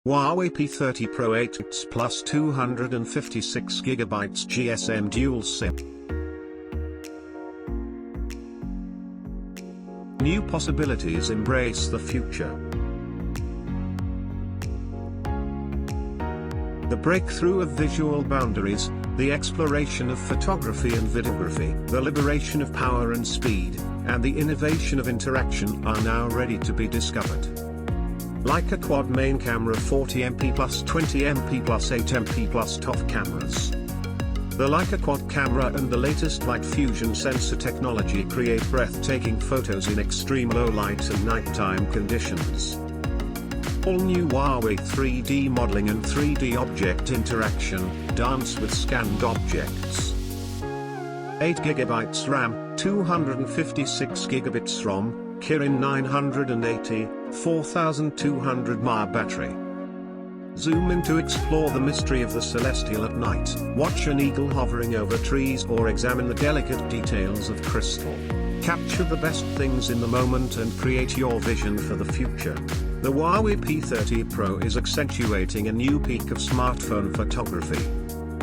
Huawei P30 Pro 8GB plus 256GB GSM dual SIM. New possibilities embrace the future. The breakthrough of visual boundaries, the exploration of photography and videography, the liberation of power and speed, and the innovation of interaction are now ready to be discovered. Leica quad main camera 40MP plus 20MP plus 8MP plus TOF cameras. The Leica quad camera and the latest light fusion sensor technology create breathtaking photos in extreme low light and nighttime conditions. All new Huawei 3D modeling and 3D object interaction, dance with scanned objects. 8GB RAM, 256GB ROM, Kirin 980, 4200 mAh battery. Zoom in to explore the mystery of the celestial at night. Watch an eagle hovering over trees or examine the delicate details of crystal. Capture the best things in the moment and create your vision for the future. The Huawei P30 Pro is accentuating a new peak of smartphone photography.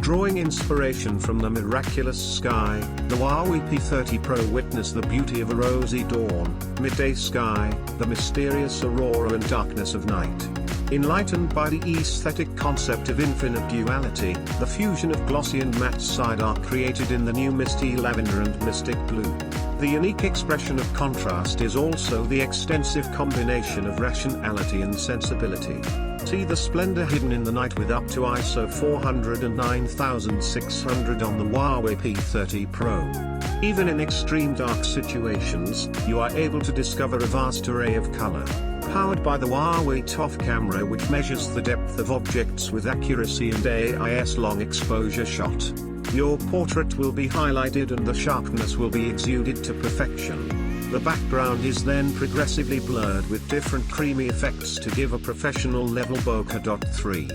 Drawing inspiration from the miraculous sky, the Huawei P30 Pro witnessed the beauty of a rosy dawn, midday sky, the mysterious aurora and darkness of night. Enlightened by the aesthetic concept of infinite duality, the fusion of glossy and matte side are created in the new misty lavender and mystic blue. The unique expression of contrast is also the extensive combination of rationality and sensibility. See the splendor hidden in the night with up to ISO 409,600 on the Huawei P30 Pro. Even in extreme dark situations, you are able to discover a vast array of color. Powered by the Huawei TOF camera, which measures the depth of objects with accuracy and AIS long exposure shot. Your portrait will be highlighted and the sharpness will be exuded to perfection. The background is then progressively blurred with different creamy effects to give a professional level bokeh. 3.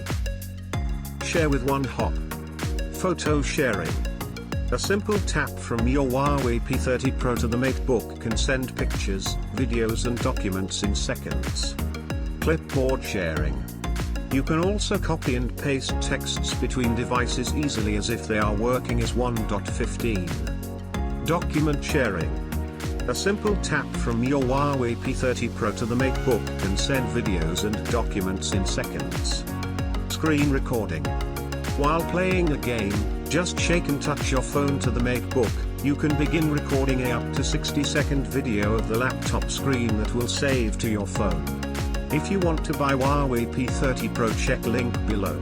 Share with one hop. Photo sharing. A simple tap from your Huawei P30 Pro to the MateBook can send pictures, videos and documents in seconds. Clipboard sharing. You can also copy and paste texts between devices easily as if they are working as 1.15. Document sharing. A simple tap from your Huawei P30 Pro to the MateBook can send videos and documents in seconds. Screen recording. While playing a game, just shake and touch your phone to the MateBook, you can begin recording a up to 60-second video of the laptop screen that will save to your phone. If you want to buy Huawei P30 Pro, check link below.